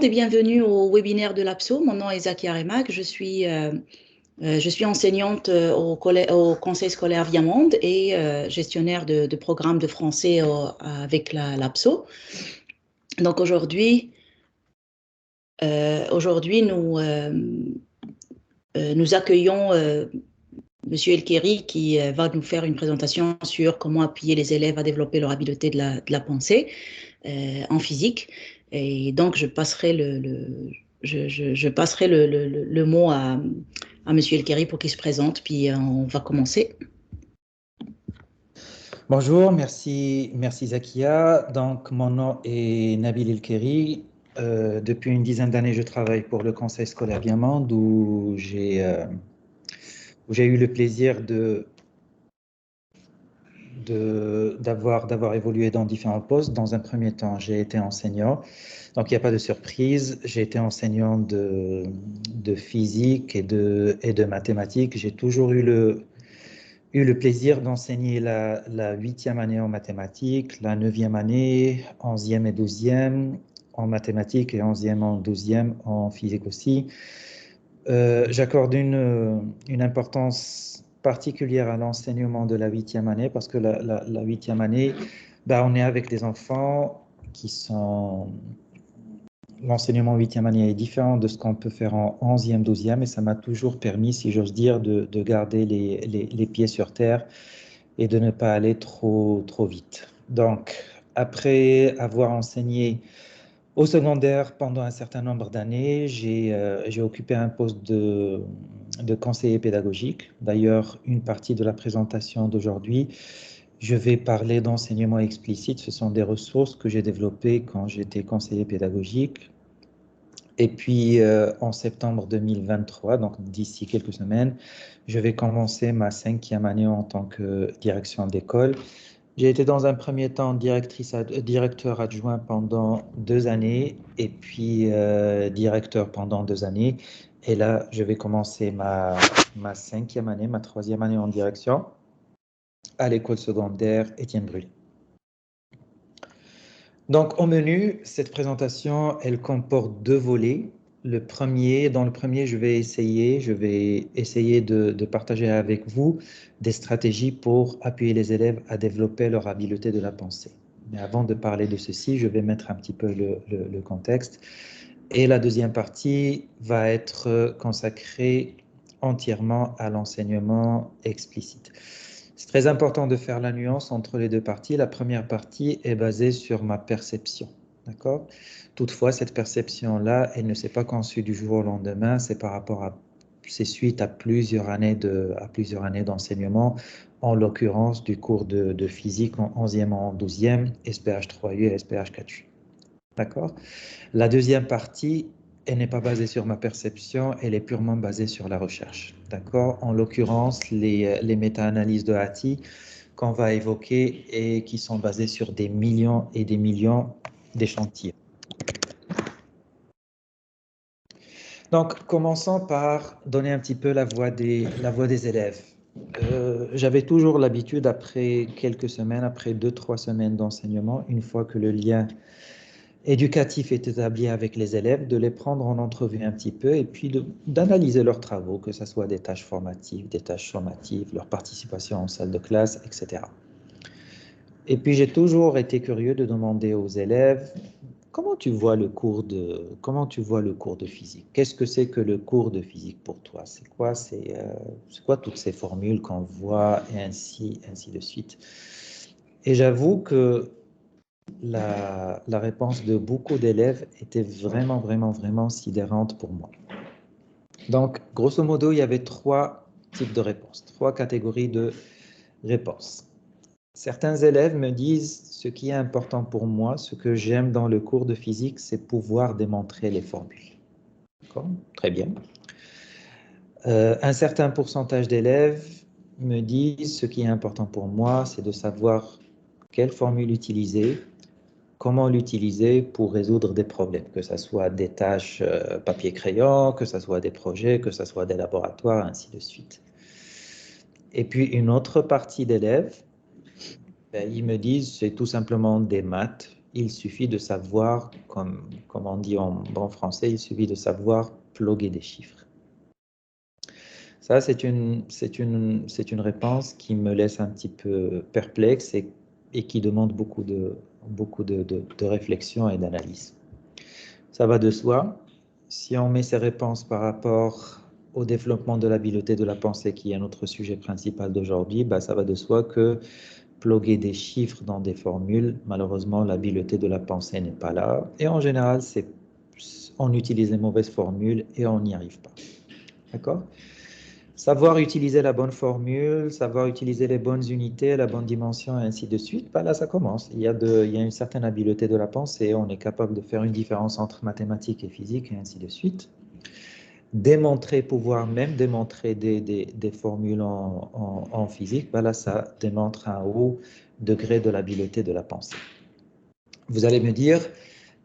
Et bienvenue au webinaire de l'APSO. Mon nom est Zakia Remak. Je suis enseignante au Conseil scolaire Viamonde et gestionnaire de programmes de français avec l'APSO. Donc aujourd'hui, nous accueillons Monsieur Elkeri qui va nous faire une présentation sur comment appuyer les élèves à développer leur habileté de la pensée en physique. Et donc, je passerai le mot à Monsieur Elkeri pour qu'il se présente, puis on va commencer. Bonjour, merci Zakia. Donc, mon nom est Nabil Elkeri. Depuis une dizaine d'années, je travaille pour le Conseil scolaire Viamonde où j'ai eu le plaisir d'avoir évolué dans différents postes. Dans un premier temps, j'ai été enseignant. Donc, il n'y a pas de surprise. J'ai été enseignant de physique et de mathématiques. J'ai toujours eu le plaisir d'enseigner la 8e année en mathématiques, la 9e année, 11e et 12e en mathématiques et 11e en 12e en physique aussi. J'accorde une importance particulière à l'enseignement de la 8e année parce que la 8e année, on est avec des enfants qui sont... L'enseignement 8e année est différent de ce qu'on peut faire en 11e, 12e et ça m'a toujours permis, si j'ose dire, de garder les pieds sur terre et de ne pas aller trop vite. Donc, après avoir enseigné au secondaire pendant un certain nombre d'années, j'ai occupé un poste de conseiller pédagogique. D'ailleurs, une partie de la présentation d'aujourd'hui, je vais parler d'enseignement explicite. Ce sont des ressources que j'ai développées quand j'étais conseiller pédagogique. Et puis, en septembre 2023, donc d'ici quelques semaines, je vais commencer ma 5e année en tant que direction d'école. J'ai été dans un premier temps directeur adjoint pendant 2 années et puis directeur pendant 2 années. Et là, je vais commencer ma 5e année, ma 3e année en direction à l'école secondaire Étienne Brûlé. Donc, au menu, cette présentation, elle comporte 2 volets. Dans le premier, je vais essayer de partager avec vous des stratégies pour appuyer les élèves à développer leur habileté de la pensée. Mais avant de parler de ceci, je vais mettre un petit peu le contexte. Et la deuxième partie va être consacrée entièrement à l'enseignement explicite. C'est très important de faire la nuance entre les deux parties. La première partie est basée sur ma perception. D'accord ? Toutefois, cette perception-là, elle ne s'est pas conçue du jour au lendemain. C'est suite à plusieurs années d'enseignement, en l'occurrence du cours de physique en 11e, en 12e, SPH 3U et SPH 4U. D'accord ? La deuxième partie, elle n'est pas basée sur ma perception, elle est purement basée sur la recherche. D'accord ? En l'occurrence, les méta-analyses de Hattie qu'on va évoquer et qui sont basées sur des millions et des millions d'échantillons. Donc, commençons par donner un petit peu la voix des élèves. J'avais toujours l'habitude, après quelques semaines, après 2-3 semaines d'enseignement, une fois que le lien éducatif est établi avec les élèves, de les prendre en entrevue un petit peu et puis d'analyser leurs travaux, que ce soit des tâches formatives, des tâches sommatives, leur participation en salle de classe, etc. Et puis j'ai toujours été curieux de demander aux élèves comment tu vois le cours de physique? Qu'est-ce que c'est que le cours de physique pour toi? C'est quoi toutes ces formules qu'on voit et ainsi de suite? Et j'avoue que la réponse de beaucoup d'élèves était vraiment, vraiment, vraiment sidérante pour moi. Donc, grosso modo, il y avait 3 types de réponses, 3 catégories de réponses. Certains élèves me disent, ce qui est important pour moi, ce que j'aime dans le cours de physique, c'est pouvoir démontrer les formules. D'accord ? Très bien. Un certain pourcentage d'élèves me disent, ce qui est important pour moi, c'est de savoir quelle formule utiliser, comment l'utiliser pour résoudre des problèmes, que ce soit des tâches papier-crayon, que ce soit des projets, que ce soit des laboratoires, ainsi de suite. Et puis une autre partie d'élèves, ils me disent c'est tout simplement des maths, il suffit de savoir, comme on dit en bon français, il suffit de savoir ploguer des chiffres. Ça, c'est une réponse qui me laisse un petit peu perplexe et qui demande beaucoup de réflexion et d'analyse. Ça va de soi. Si on met ces réponses par rapport au développement de l'habileté de la pensée, qui est notre sujet principal d'aujourd'hui, bah, ça va de soi que ploguer des chiffres dans des formules, malheureusement, l'habileté de la pensée n'est pas là. Et en général, on utilise les mauvaises formules et on n'y arrive pas. D'accord ? Savoir utiliser la bonne formule, savoir utiliser les bonnes unités, la bonne dimension, et ainsi de suite, bah là, ça commence. Il y a une certaine habileté de la pensée, on est capable de faire une différence entre mathématiques et physique, et ainsi de suite. Pouvoir même démontrer des formules en physique, bah là, ça démontre un haut degré de l'habileté de la pensée. Vous allez me dire,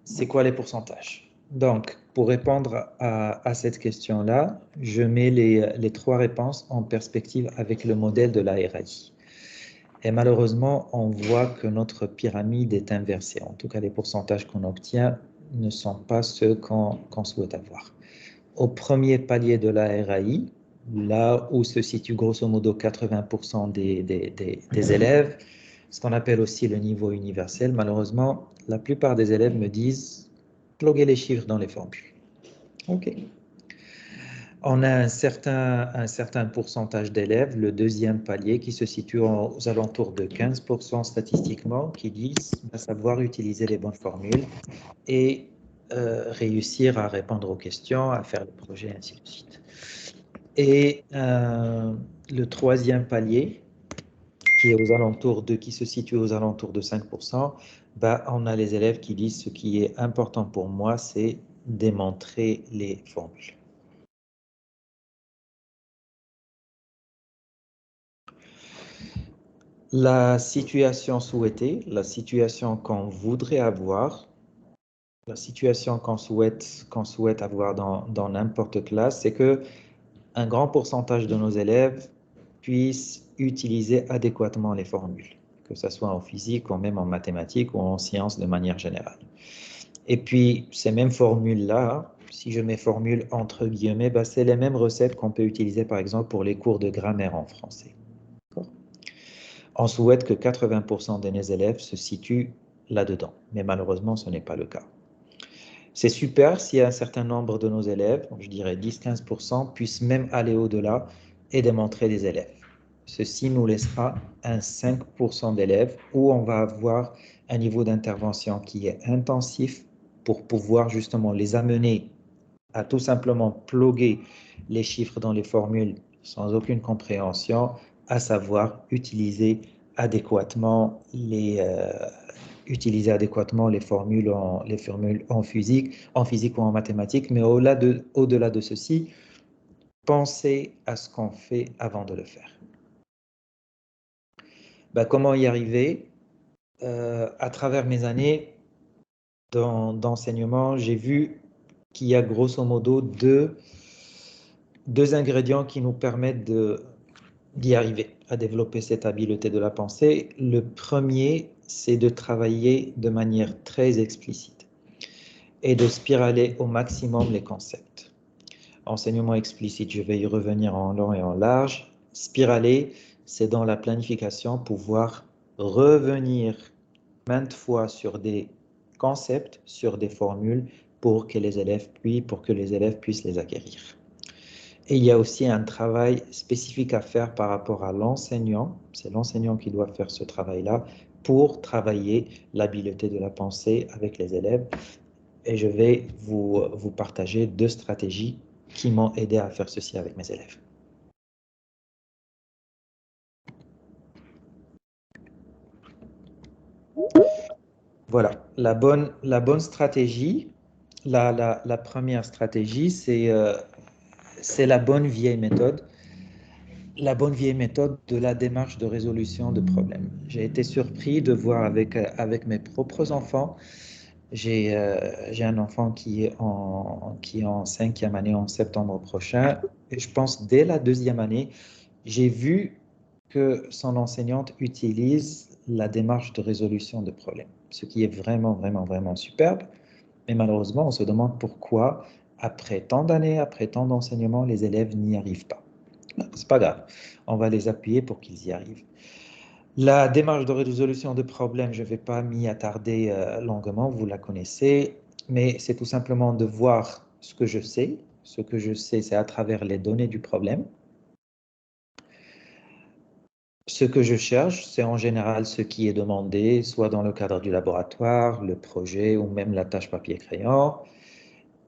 c'est quoi les pourcentages? Donc, pour répondre à cette question-là, je mets les trois réponses en perspective avec le modèle de la RAI. Et malheureusement, on voit que notre pyramide est inversée. En tout cas, les pourcentages qu'on obtient ne sont pas ceux qu'on souhaite avoir. Au premier palier de la RAI, là où se situe grosso modo 80% des élèves, ce qu'on appelle aussi le niveau universel, malheureusement, la plupart des élèves me disent ploguer les chiffres dans les formules. OK. On a un certain pourcentage d'élèves, le deuxième palier, qui se situe aux alentours de 15% statistiquement, qui disent savoir utiliser les bonnes formules et réussir à répondre aux questions, à faire le projet, ainsi de suite. Et le troisième palier, qui se situe aux alentours de 5%, bah, on a les élèves qui disent ce qui est important pour moi, c'est démontrer les formules. La situation souhaitée, la situation qu'on voudrait avoir, la situation qu'on souhaite avoir dans n'importe classe, c'est que un grand pourcentage de nos élèves puissent utiliser adéquatement les formules, que ce soit en physique ou même en mathématiques ou en sciences de manière générale. Et puis, ces mêmes formules-là, si je mets formules entre guillemets, bah, c'est les mêmes recettes qu'on peut utiliser par exemple pour les cours de grammaire en français. On souhaite que 80% de nos élèves se situent là-dedans, mais malheureusement, ce n'est pas le cas. C'est super si un certain nombre de nos élèves, je dirais 10-15%, puissent même aller au-delà et démontrer des élèves. Ceci nous laissera un 5% d'élèves où on va avoir un niveau d'intervention qui est intensif pour pouvoir justement les amener à tout simplement ploguer les chiffres dans les formules sans aucune compréhension, à savoir utiliser adéquatement les formules en physique ou en mathématiques, mais au-delà de ceci, pensez à ce qu'on fait avant de le faire. Ben, comment y arriver? À travers mes années d'enseignement, j'ai vu qu'il y a grosso modo deux ingrédients qui nous permettent d'y arriver, à développer cette habileté de la pensée. Le premier, c'est de travailler de manière très explicite et de spiraler au maximum les concepts. Enseignement explicite, je vais y revenir en long et en large. Spiraler, c'est dans la planification pouvoir revenir maintes fois sur des concepts, sur des formules pour que les élèves puissent les acquérir. Et il y a aussi un travail spécifique à faire par rapport à l'enseignant. C'est l'enseignant qui doit faire ce travail-là pour travailler l'habileté de la pensée avec les élèves. Et je vais vous partager deux stratégies qui m'ont aidé à faire ceci avec mes élèves. Voilà, la bonne stratégie, la première stratégie, c'est la bonne vieille méthode. La bonne vieille méthode de la démarche de résolution de problèmes. J'ai été surpris de voir avec mes propres enfants. J'ai un enfant qui est en 5e année en septembre prochain. Et je pense dès la 2e année, j'ai vu que son enseignante utilise la démarche de résolution de problèmes. ce qui est vraiment, vraiment, vraiment superbe. Mais malheureusement, on se demande pourquoi, après tant d'années, après tant d'enseignements, les élèves n'y arrivent pas. C'est pas grave, on va les appuyer pour qu'ils y arrivent. La démarche de résolution de problèmes, je ne vais pas m'y attarder longuement, vous la connaissez, mais c'est tout simplement de voir ce que je sais. Ce que je sais, c'est à travers les données du problème. Ce que je cherche, c'est en général ce qui est demandé, soit dans le cadre du laboratoire, le projet ou même la tâche papier-crayon.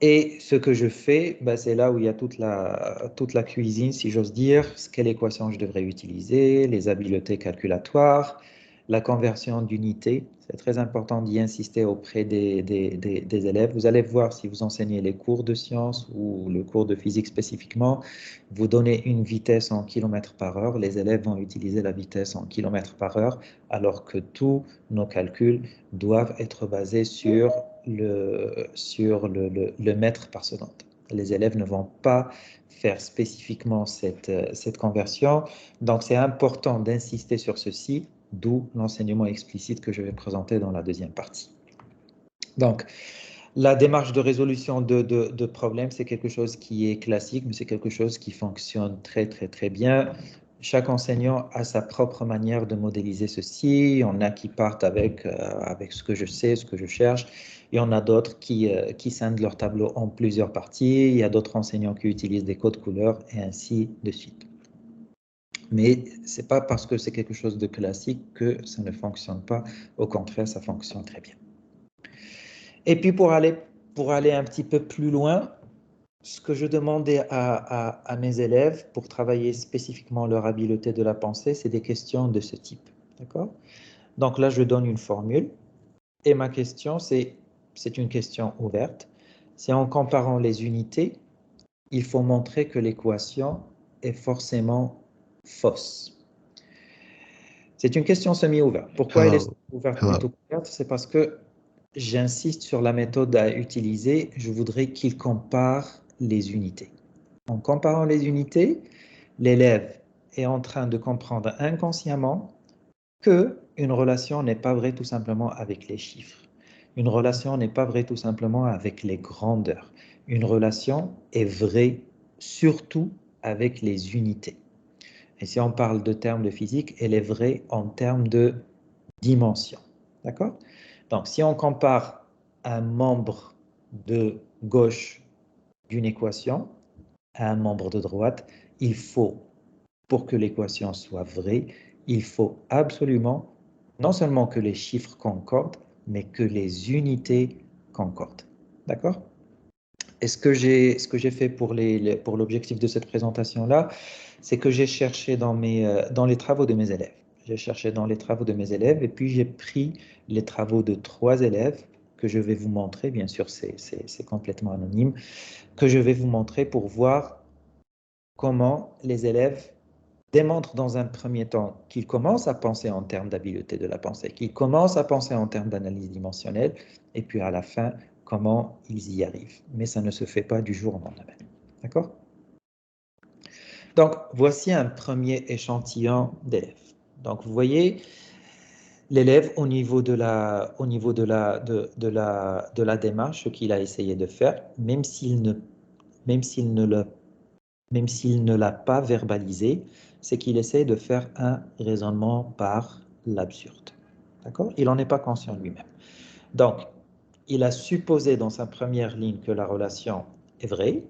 Et ce que je fais, ben, c'est là où il y a toute la cuisine, si j'ose dire, quelle équation je devrais utiliser, les habiletés calculatoires, la conversion d'unités. C'est très important d'y insister auprès des élèves. Vous allez voir si vous enseignez les cours de sciences ou le cours de physique spécifiquement, vous donnez une vitesse en kilomètres par heure, les élèves vont utiliser la vitesse en kilomètres par heure, alors que tous nos calculs doivent être basés sur le mètre par seconde. Les élèves ne vont pas faire spécifiquement cette conversion, donc c'est important d'insister sur ceci, d'où l'enseignement explicite que je vais présenter dans la deuxième partie. Donc, la démarche de résolution de problèmes, c'est quelque chose qui est classique, mais c'est quelque chose qui fonctionne très, très, très bien. Chaque enseignant a sa propre manière de modéliser ceci. Il y en a qui partent avec ce que je sais, ce que je cherche. Il y en a d'autres qui scindent leur tableau en plusieurs parties. Il y a d'autres enseignants qui utilisent des codes couleurs et ainsi de suite. Mais ce n'est pas parce que c'est quelque chose de classique que ça ne fonctionne pas. Au contraire, ça fonctionne très bien. Et puis pour aller un petit peu plus loin, ce que je demandais à mes élèves pour travailler spécifiquement leur habileté de la pensée, c'est des questions de ce type. D'accord? Donc là, je donne une formule et ma question, c'est une question ouverte. C'est en comparant les unités, il faut montrer que l'équation est forcément fausse. C'est une question semi-ouverte. Pourquoi elle est ouverte plutôt qu'ouverte? C'est parce que j'insiste sur la méthode à utiliser. Je voudrais qu'il compare les unités. En comparant les unités, l'élève est en train de comprendre inconsciemment qu'une relation n'est pas vraie tout simplement avec les chiffres. Une relation n'est pas vraie tout simplement avec les grandeurs. Une relation est vraie surtout avec les unités. Et si on parle de termes de physique, elle est vraie en termes de dimension. D'accord? Donc, si on compare un membre de gauche d'une équation à un membre de droite, il faut, pour que l'équation soit vraie, il faut absolument non seulement que les chiffres concordent, mais que les unités concordent. D'accord? Et ce que j'ai fait pour l'objectif de cette présentation-là, c'est que j'ai cherché dans les travaux de mes élèves. J'ai cherché dans les travaux de mes élèves et puis j'ai pris les travaux de 3 élèves que je vais vous montrer. Bien sûr, c'est complètement anonyme, que je vais vous montrer pour voir comment les élèves démontrent dans un premier temps qu'ils commencent à penser en termes d'habileté de la pensée, qu'ils commencent à penser en termes d'analyse dimensionnelle, et puis à la fin, comment ils y arrivent. Mais ça ne se fait pas du jour au lendemain. D'accord? Donc, voici un premier échantillon d'élèves. Donc, vous voyez, l'élève, au niveau de la démarche, ce qu'il a essayé de faire, même s'il ne l'a pas verbalisé, c'est qu'il essaie de faire un raisonnement par l'absurde. D'accord? Il n'en est pas conscient lui-même. Donc, il a supposé dans sa première ligne que la relation est vraie.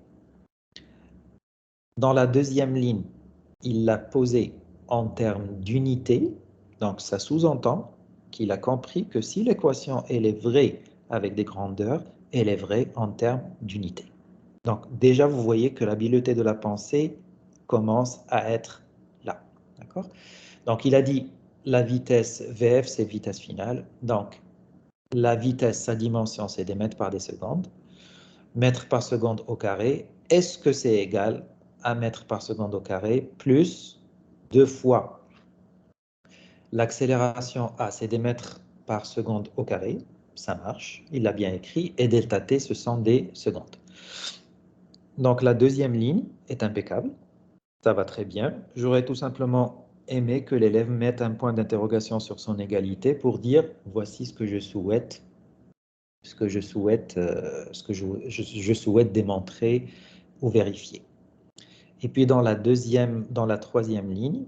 Dans la deuxième ligne, il l'a posée en termes d'unité. Donc, ça sous-entend qu'il a compris que si l'équation elle est vraie avec des grandeurs, elle est vraie en termes d'unité. Donc, déjà, vous voyez que l'habileté de la pensée commence à être là. D'accord? Donc, il a dit la vitesse VF, c'est vitesse finale. Donc, la vitesse, sa dimension, c'est des mètres par des secondes. Mètres par seconde au carré, est-ce que c'est égal à mètres par seconde au carré plus 2 fois l'accélération A, c'est des mètres par seconde au carré. Ça marche, il l'a bien écrit. Et delta T, ce sont des secondes. Donc, la deuxième ligne est impeccable. Ça va très bien. J'aurais tout simplement aimer que l'élève mette un point d'interrogation sur son égalité pour dire voici ce que je souhaite, je souhaite démontrer ou vérifier. Et puis dans la troisième ligne,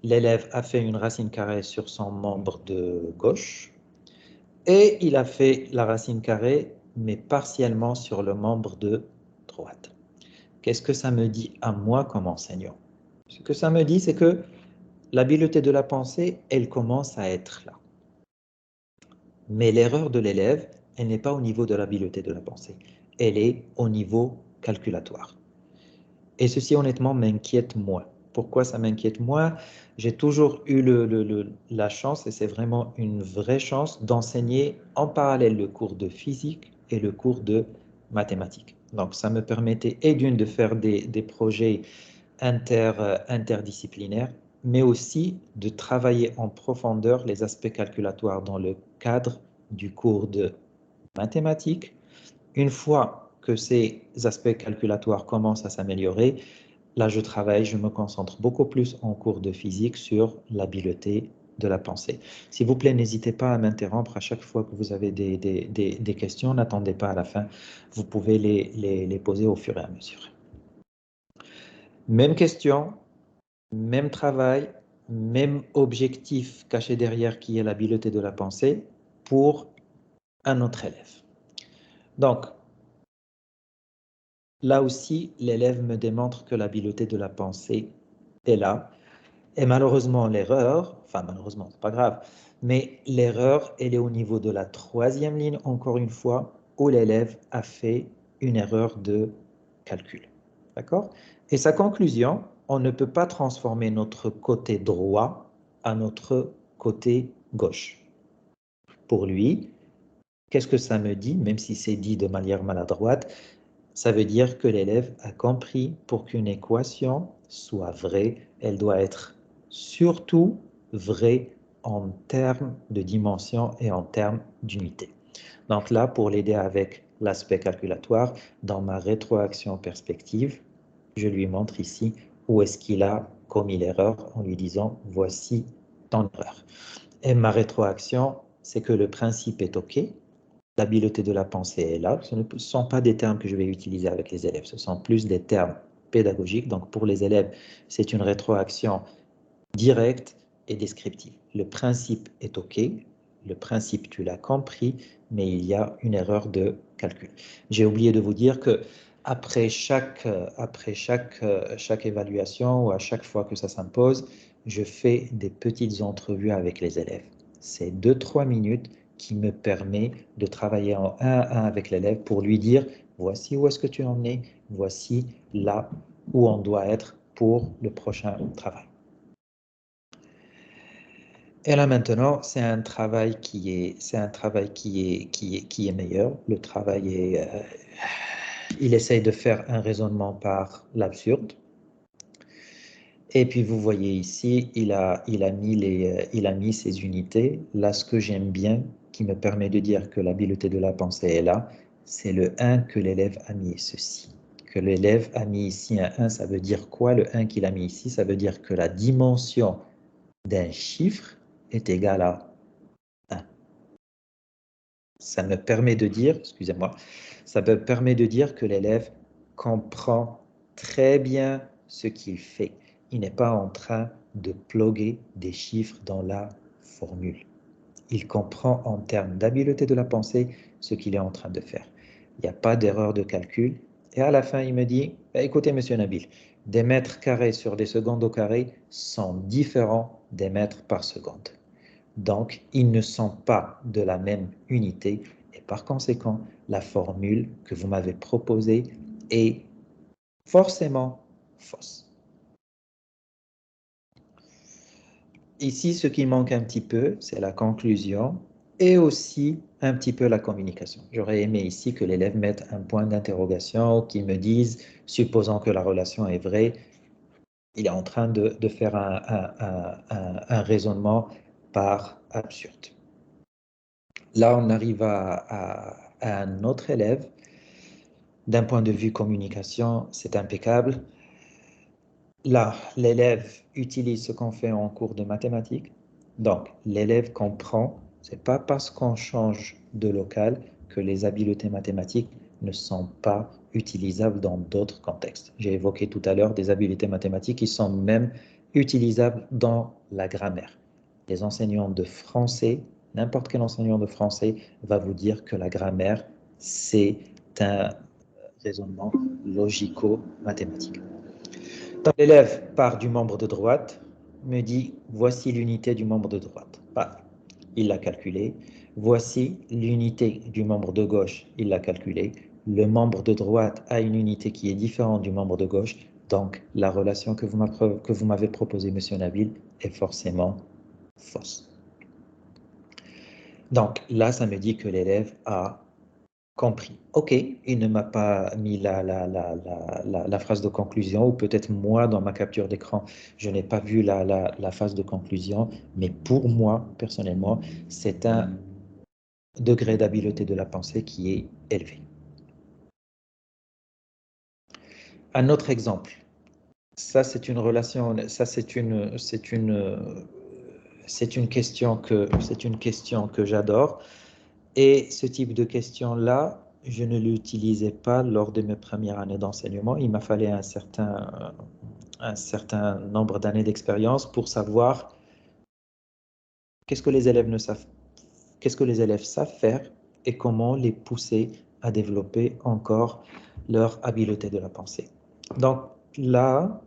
l'élève a fait une racine carrée sur son membre de gauche et il a fait la racine carrée, mais partiellement sur le membre de droite. Qu'est-ce que ça me dit à moi comme enseignant? Ce que ça me dit, c'est que l'habileté de la pensée, elle commence à être là. Mais l'erreur de l'élève, elle n'est pas au niveau de l'habileté de la pensée. Elle est au niveau calculatoire. Et ceci, honnêtement, m'inquiète moi. Pourquoi ça m'inquiète moi? J'ai toujours eu la chance, et c'est vraiment une vraie chance, d'enseigner en parallèle le cours de physique et le cours de mathématiques. Donc, ça me permettait, et d'une, de faire des projets interdisciplinaires, mais aussi de travailler en profondeur les aspects calculatoires dans le cadre du cours de mathématiques. Une fois que ces aspects calculatoires commencent à s'améliorer, là je me concentre beaucoup plus en cours de physique sur l'habileté de la pensée. S'il vous plaît, n'hésitez pas à m'interrompre à chaque fois que vous avez des questions, n'attendez pas à la fin, vous pouvez les poser au fur et à mesure. Même question, même travail, même objectif caché derrière qui est l'habileté de la pensée pour un autre élève. Donc, là aussi, l'élève me démontre que l'habileté de la pensée est là. Et malheureusement, malheureusement, c'est pas grave, mais l'erreur, elle est au niveau de la troisième ligne, encore une fois, où l'élève a fait une erreur de calcul. D'accord? Et sa conclusion, on ne peut pas transformer notre côté droit à notre côté gauche. Pour lui, qu'est-ce que ça me dit, même si c'est dit de manière maladroite? Ça veut dire que l'élève a compris pour qu'une équation soit vraie, elle doit être surtout vraie en termes de dimension et en termes d'unité. Donc là, pour l'aider avec l'aspect calculatoire, dans ma rétroaction perspective, je lui montre ici où est-ce qu'il a commis l'erreur en lui disant « voici ton erreur ». Et ma rétroaction, c'est que le principe est OK, l'habileté de la pensée est là. Ce ne sont pas des termes que je vais utiliser avec les élèves, ce sont plus des termes pédagogiques. Donc pour les élèves, c'est une rétroaction directe et descriptive. Le principe est OK, le principe tu l'as compris, mais il y a une erreur de calcul. J'ai oublié de vous dire que après chaque évaluation ou à chaque fois que ça s'impose, je fais des petites entrevues avec les élèves. C'est 2-3 minutes qui me permet de travailler en 1 à 1 avec l'élève pour lui dire voici où est-ce que tu en es, voici là où on doit être pour le prochain travail. Et là maintenant, c'est un travail qui est meilleur. Le travail est, il essaye de faire un raisonnement par l'absurde. Et puis vous voyez ici, il a mis ses unités. Là, ce que j'aime bien, qui me permet de dire que l'habileté de la pensée est là, c'est le 1 que l'élève a mis ceci. Que l'élève a mis ici un 1, ça veut dire quoi? Le 1 qu'il a mis ici, ça veut dire que la dimension d'un chiffre est égale à 1. Ça me permet de dire, excusez-moi, ça me permet de dire que l'élève comprend très bien ce qu'il fait. Il n'est pas en train de ploguer des chiffres dans la formule. Il comprend en termes d'habileté de la pensée ce qu'il est en train de faire. Il n'y a pas d'erreur de calcul. Et à la fin, il me dit, écoutez, monsieur Nabil, des mètres carrés sur des secondes au carré sont différents des mètres par seconde. Donc, ils ne sont pas de la même unité et par conséquent, la formule que vous m'avez proposée est forcément fausse. Ici, ce qui manque un petit peu, c'est la conclusion et aussi un petit peu la communication. J'aurais aimé ici que l'élève mette un point d'interrogation, qu'il me dise, supposons que la relation est vraie, il est en train de faire un raisonnement par absurde. Là, on arrive à un autre élève. D'un point de vue communication, c'est impeccable. là, l'élève utilise ce qu'on fait en cours de mathématiques. Donc, l'élève comprend, c'est pas parce qu'on change de local que les habiletés mathématiques ne sont pas utilisables dans d'autres contextes. J'ai évoqué tout à l'heure des habiletés mathématiques qui sont même utilisables dans la grammaire. Les enseignants de français, n'importe quel enseignant de français va vous dire que la grammaire, c'est un raisonnement logico-mathématique. Donc, l'élève part du membre de droite, me dit, voici l'unité du membre de droite. Bah, il l'a calculé. Voici l'unité du membre de gauche, il l'a calculé. Le membre de droite a une unité qui est différente du membre de gauche. Donc, la relation que vous m'avez proposée, monsieur Nabil, est forcément fausse. Donc, là, ça me dit que l'élève a compris. OK, il ne m'a pas mis la phrase de conclusion, ou peut-être moi, dans ma capture d'écran, je n'ai pas vu la phase de conclusion, mais pour moi, personnellement, c'est un degré d'habileté de la pensée qui est élevé. Un autre exemple, ça c'est une relation, ça c'est une question que j'adore, et ce type de question-là, je ne l'utilisais pas lors de mes premières années d'enseignement. Il m'a fallu un certain nombre d'années d'expérience pour savoir qu'est-ce que les élèves savent faire et comment les pousser à développer encore leur habileté de la pensée. Donc là,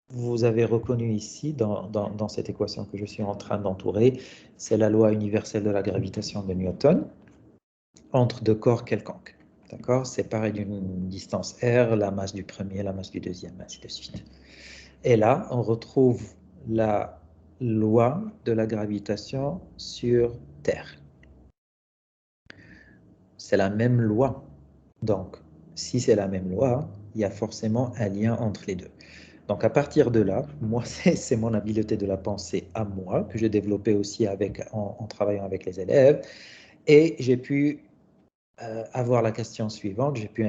vous avez reconnu ici, dans cette équation que je suis en train d'entourer, c'est la loi universelle de la gravitation de Newton entre deux corps quelconques. D'accord? Séparés d'une distance r, la masse du premier, la masse du deuxième, ainsi de suite. Et là, on retrouve la loi de la gravitation sur Terre. C'est la même loi. Donc, si c'est la même loi, il y a forcément un lien entre les deux. Donc, à partir de là, moi, c'est mon habileté de la pensée à moi, que j'ai développée aussi en travaillant avec les élèves. Et j'ai pu avoir la question suivante, j'ai pu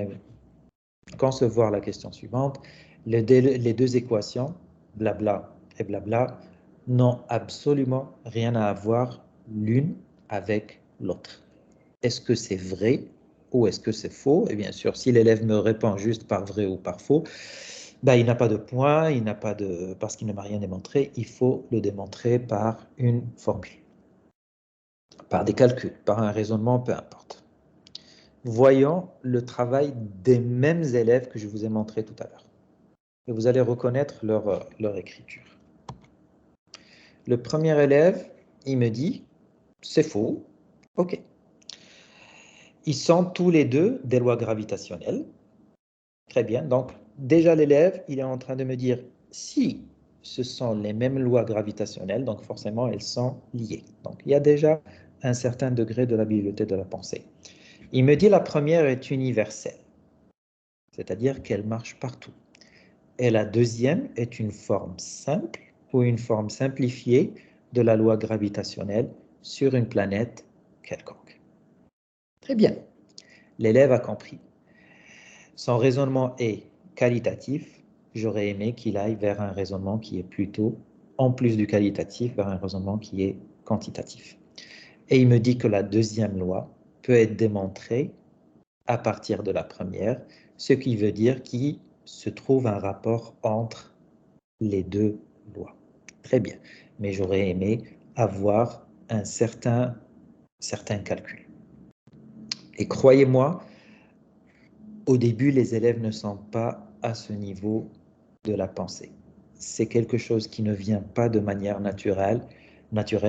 concevoir la question suivante. Les deux équations, blabla et blabla, n'ont absolument rien à voir l'une avec l'autre. Est-ce que c'est vrai ou est-ce que c'est faux? Et bien sûr, si l'élève me répond juste par vrai ou par faux, ben, il n'a pas de point, parce qu'il ne m'a rien démontré, il faut le démontrer par une formule, par des calculs, par un raisonnement, peu importe. Voyons le travail des mêmes élèves que je vous ai montré tout à l'heure. Et vous allez reconnaître leur écriture. Le premier élève, il me dit, c'est faux, ok. Ils sont tous les deux des lois gravitationnelles. Très bien, donc déjà l'élève, il est en train de me dire, si ce sont les mêmes lois gravitationnelles, donc forcément elles sont liées. Donc il y a déjà un certain degré de l'habileté de la pensée. Il me dit la première est universelle, c'est-à-dire qu'elle marche partout. Et la deuxième est une forme simple ou une forme simplifiée de la loi gravitationnelle sur une planète quelconque. Très bien, l'élève a compris. Son raisonnement est qualitatif. J'aurais aimé qu'il aille vers un raisonnement qui est plutôt, en plus du qualitatif, vers un raisonnement qui est quantitatif. Et il me dit que la deuxième loi peut être démontrée à partir de la première, ce qui veut dire qu'il se trouve un rapport entre les deux lois. Très bien, mais j'aurais aimé avoir un certain calcul. Et croyez-moi, au début, les élèves ne sont pas à ce niveau de la pensée. C'est quelque chose qui ne vient pas de manière naturelle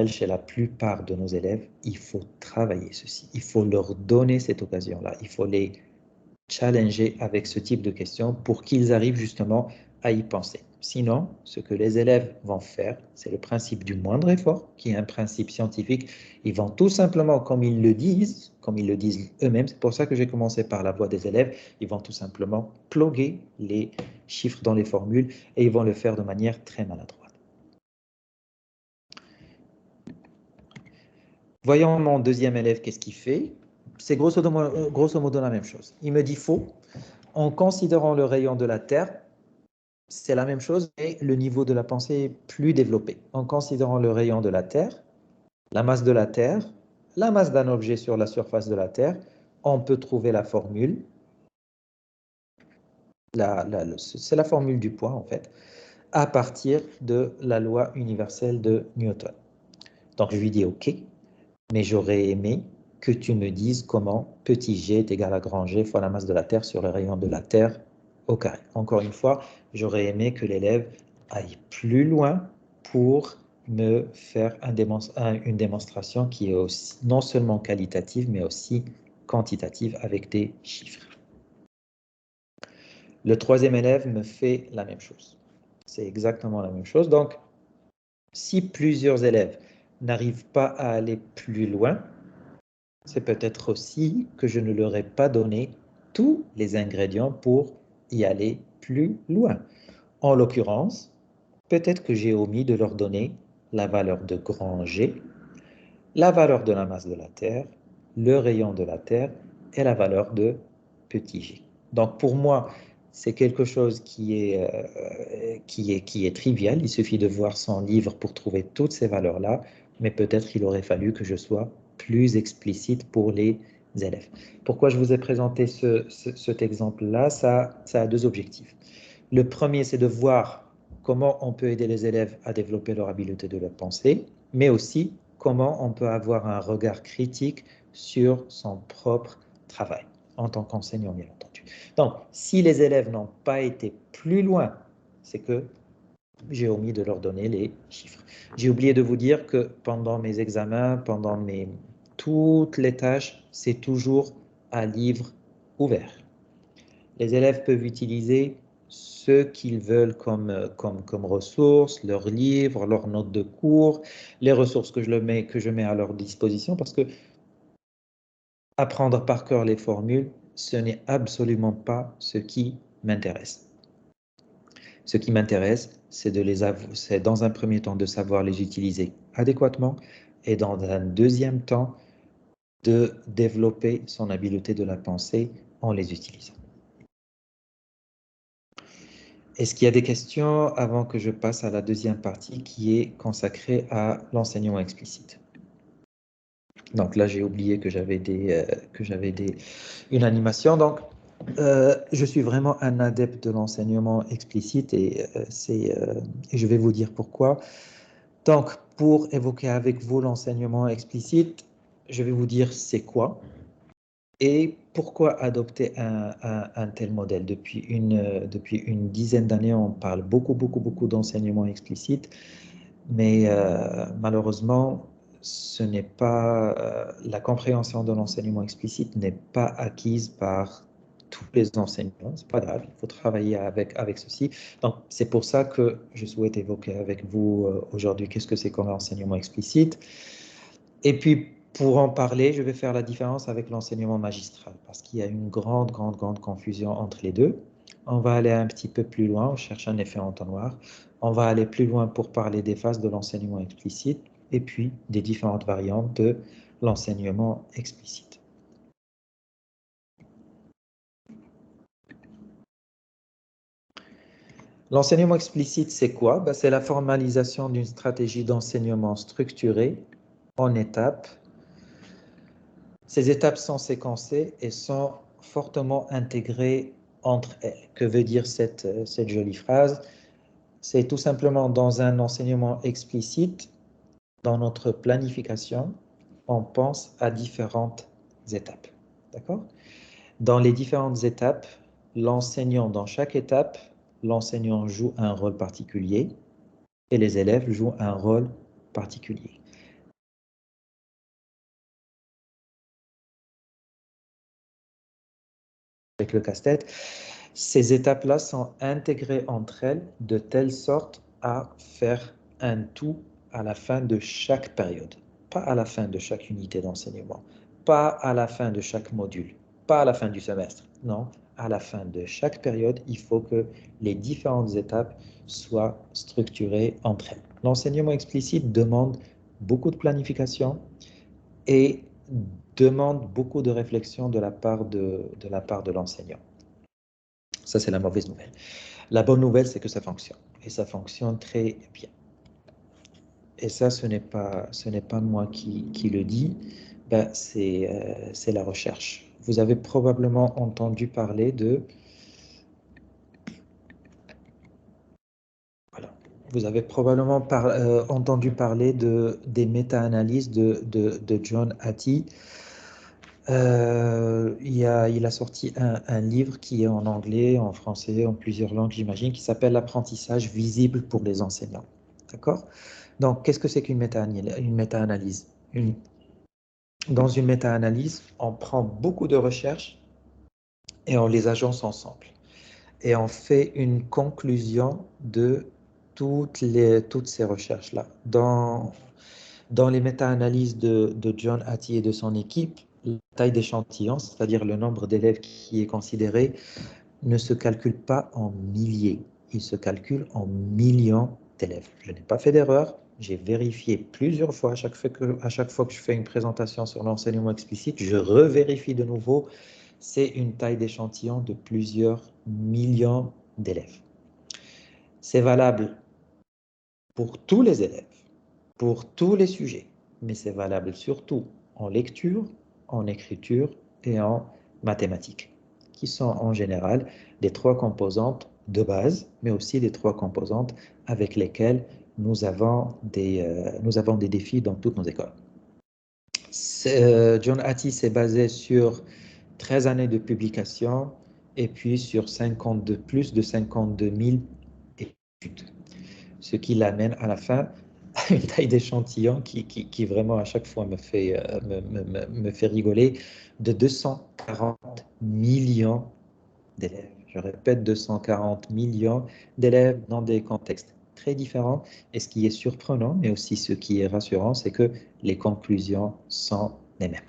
chez la plupart de nos élèves. Il faut travailler ceci. Il faut leur donner cette occasion-là. Il faut les challenger avec ce type de questions pour qu'ils arrivent justement à y penser. Sinon, ce que les élèves vont faire, c'est le principe du moindre effort, qui est un principe scientifique. Ils vont tout simplement, comme ils le disent eux-mêmes, c'est pour ça que j'ai commencé par la voix des élèves, ils vont tout simplement ploguer les chiffres dans les formules et ils vont le faire de manière très maladroite. Voyons mon deuxième élève, qu'est-ce qu'il fait? C'est grosso modo la même chose. Il me dit faux. En considérant le rayon de la Terre, c'est la même chose, mais le niveau de la pensée est plus développé. En considérant le rayon de la Terre, la masse de la Terre, la masse d'un objet sur la surface de la Terre, on peut trouver la formule. C'est la formule du poids, en fait, à partir de la loi universelle de Newton. Donc, je lui dis OK, mais j'aurais aimé que tu me dises comment petit g est égal à grand G fois la masse de la Terre sur le rayon de la Terre au carré. Encore une fois, j'aurais aimé que l'élève aille plus loin pour me faire une démonstration qui est aussi non seulement qualitative, mais aussi quantitative avec des chiffres. Le troisième élève me fait la même chose. C'est exactement la même chose. Donc, si plusieurs élèves n'arrivent pas à aller plus loin, c'est peut-être aussi que je ne leur ai pas donné tous les ingrédients pour y aller plus loin. En l'occurrence, peut-être que j'ai omis de leur donner la valeur de grand G, la valeur de la masse de la Terre, le rayon de la Terre et la valeur de petit g. Donc pour moi, c'est quelque chose qui est trivial. Il suffit de voir son livre pour trouver toutes ces valeurs-là, mais peut-être qu'il aurait fallu que je sois plus explicite pour les élèves. Pourquoi je vous ai présenté cet exemple-là? Ça a deux objectifs. Le premier, c'est de voir comment on peut aider les élèves à développer leur habileté de la pensée, mais aussi comment on peut avoir un regard critique sur son propre travail, en tant qu'enseignant, bien entendu. Donc, si les élèves n'ont pas été plus loin, c'est que j'ai omis de leur donner les chiffres. J'ai oublié de vous dire que pendant mes examens, pendant toutes les tâches, c'est toujours à livre ouvert. Les élèves peuvent utiliser ce qu'ils veulent comme ressources, leurs livres, leurs notes de cours, les ressources que je mets à leur disposition, parce que apprendre par cœur les formules, ce n'est absolument pas ce qui m'intéresse. Ce qui m'intéresse, c'est dans un premier temps de savoir les utiliser adéquatement et dans un deuxième temps de développer son habileté de la pensée en les utilisant. Est-ce qu'il y a des questions avant que je passe à la deuxième partie qui est consacrée à l'enseignement explicite? Donc là, j'ai oublié que j'avais une animation. Donc, je suis vraiment un adepte de l'enseignement explicite et je vais vous dire pourquoi. Donc, pour évoquer avec vous l'enseignement explicite, je vais vous dire c'est quoi et pourquoi adopter un tel modèle. Depuis une dizaine d'années, on parle beaucoup d'enseignement explicite, mais malheureusement, la compréhension de l'enseignement explicite n'est pas acquise par tous les enseignants. C'est pas grave, il faut travailler avec ceci. Donc, c'est pour ça que je souhaite évoquer avec vous aujourd'hui qu'est-ce que c'est comme l'enseignement explicite. Et puis, pour en parler, je vais faire la différence avec l'enseignement magistral, parce qu'il y a une grande confusion entre les deux. On va aller un petit peu plus loin, on cherche un effet entonnoir. On va aller plus loin pour parler des phases de l'enseignement explicite et puis des différentes variantes de l'enseignement explicite. L'enseignement explicite, c'est quoi? C'est la formalisation d'une stratégie d'enseignement structurée en étapes. Ces étapes sont séquencées et sont fortement intégrées entre elles. Que veut dire cette jolie phrase? C'est tout simplement dans un enseignement explicite, dans notre planification, on pense à différentes étapes. D'accord? Dans les différentes étapes, dans chaque étape, l'enseignant joue un rôle particulier et les élèves jouent un rôle particulier. Avec le casse-tête, ces étapes-là sont intégrées entre elles de telle sorte à faire un tout à la fin de chaque période. Pas à la fin de chaque unité d'enseignement, pas à la fin de chaque module, pas à la fin du semestre. Non, à la fin de chaque période, il faut que les différentes étapes soient structurées entre elles. L'enseignement explicite demande beaucoup de planification et demande beaucoup de réflexion de la part de l'enseignant. Ça, c'est la mauvaise nouvelle. La bonne nouvelle, c'est que ça fonctionne. Et ça fonctionne très bien. Et ça, ce n'est pas moi qui le dis, ben, c'est la recherche. Vous avez probablement entendu parler de... Voilà. Vous avez probablement entendu parler des méta-analyses de John Hattie. Il a sorti un livre qui est en anglais, en français, en plusieurs langues, j'imagine, qui s'appelle L'apprentissage visible pour les enseignants. D'accord? Donc, qu'est-ce que c'est qu'une méta-analyse? Dans une méta-analyse, on prend beaucoup de recherches et on les agence ensemble. Et on fait une conclusion de toutes ces recherches-là. Dans les méta-analyses de John Hattie et de son équipe, la taille d'échantillon, c'est-à-dire le nombre d'élèves qui est considéré, ne se calcule pas en milliers, il se calcule en millions d'élèves. Je n'ai pas fait d'erreur, j'ai vérifié plusieurs fois, à chaque fois que je fais une présentation sur l'enseignement explicite, je revérifie de nouveau, c'est une taille d'échantillon de plusieurs millions d'élèves. C'est valable pour tous les élèves, pour tous les sujets, mais c'est valable surtout en lecture, en écriture et en mathématiques, qui sont en général les trois composantes de base, mais aussi les trois composantes avec lesquelles nous avons des défis dans toutes nos écoles. John Hattie s'est basé sur 13 années de publication et puis sur plus de 52 000 études, ce qui l'amène à la fin à une taille d'échantillon qui vraiment à chaque fois me fait rigoler, de 240 millions d'élèves. Je répète, 240 millions d'élèves dans des contextes très différents. Et ce qui est surprenant, mais aussi ce qui est rassurant, c'est que les conclusions sont les mêmes.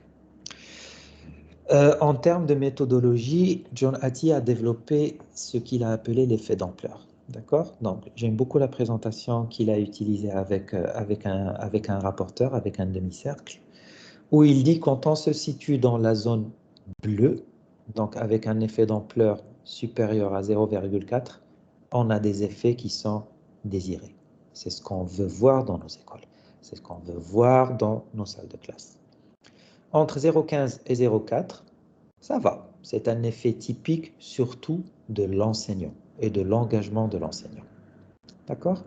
En termes de méthodologie, John Hattie a développé ce qu'il a appelé l'effet d'ampleur. D'accord? Donc, j'aime beaucoup la présentation qu'il a utilisée avec un rapporteur, avec un demi-cercle, où il dit quand on se situe dans la zone bleue, donc avec un effet d'ampleur supérieur à 0,4, on a des effets qui sont désirés. C'est ce qu'on veut voir dans nos écoles. C'est ce qu'on veut voir dans nos salles de classe. Entre 0,15 et 0,4, ça va. C'est un effet typique surtout de l'enseignant et de l'engagement de l'enseignant. D'accord?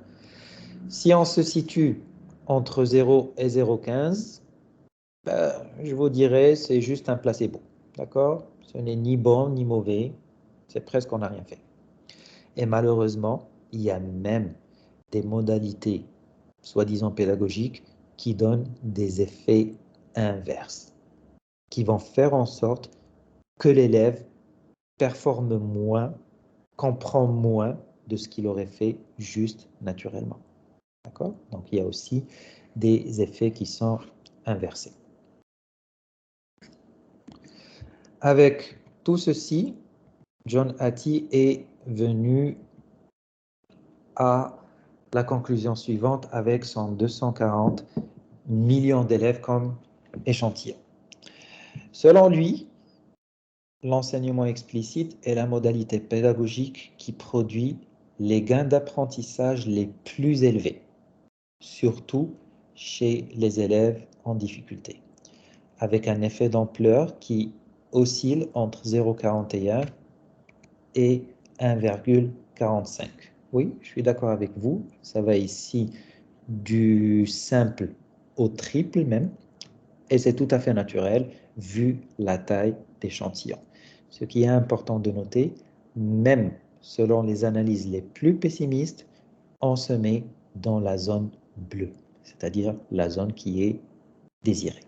Si on se situe entre 0 et 0,15, ben, je vous dirais c'est juste un placebo. D'accord? Ce n'est ni bon ni mauvais. C'est presque on n'a rien fait. Et malheureusement, il y a même des modalités soi-disant pédagogiques qui donnent des effets inverses, qui vont faire en sorte que l'élève performe moins, comprend moins de ce qu'il aurait fait juste naturellement. D'accord? Donc, il y a aussi des effets qui sont inversés. Avec tout ceci, John Hattie est venu à la conclusion suivante avec son 240 millions d'élèves comme échantillon. Selon lui, l'enseignement explicite est la modalité pédagogique qui produit les gains d'apprentissage les plus élevés, surtout chez les élèves en difficulté, avec un effet d'ampleur qui oscille entre 0,41 et 1,45. Oui, je suis d'accord avec vous, ça va ici du simple au triple même, et c'est tout à fait naturel vu la taille d'échantillon. Ce qui est important de noter, même selon les analyses les plus pessimistes, on se met dans la zone bleue, c'est-à-dire la zone qui est désirée.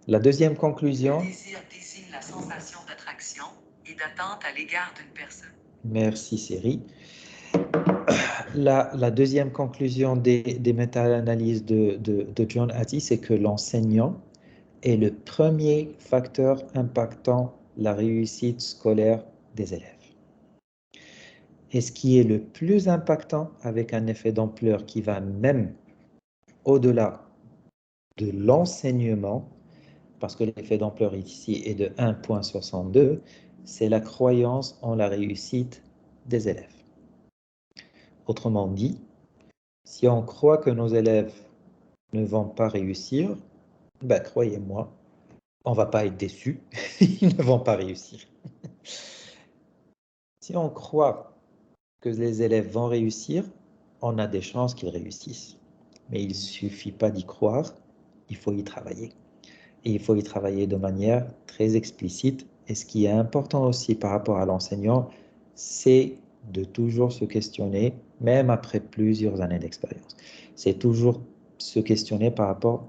La deuxième conclusion... Le désir désigne la sensation d'attraction et d'attente à l'égard d'une personne. Merci, Série. La deuxième conclusion des méta-analyses de John Hattie, c'est que l'enseignant est le premier facteur impactant la réussite scolaire des élèves. Et ce qui est le plus impactant, avec un effet d'ampleur qui va même au-delà de l'enseignement, parce que l'effet d'ampleur ici est de 1,62, c'est la croyance en la réussite des élèves. Autrement dit, si on croit que nos élèves ne vont pas réussir, ben, croyez-moi, on ne va pas être déçu, ils ne vont pas réussir. Si on croit que les élèves vont réussir, on a des chances qu'ils réussissent. Mais il ne suffit pas d'y croire, il faut y travailler. Et il faut y travailler de manière très explicite. Et ce qui est important aussi par rapport à l'enseignant, c'est de toujours se questionner, même après plusieurs années d'expérience. C'est toujours se questionner par rapport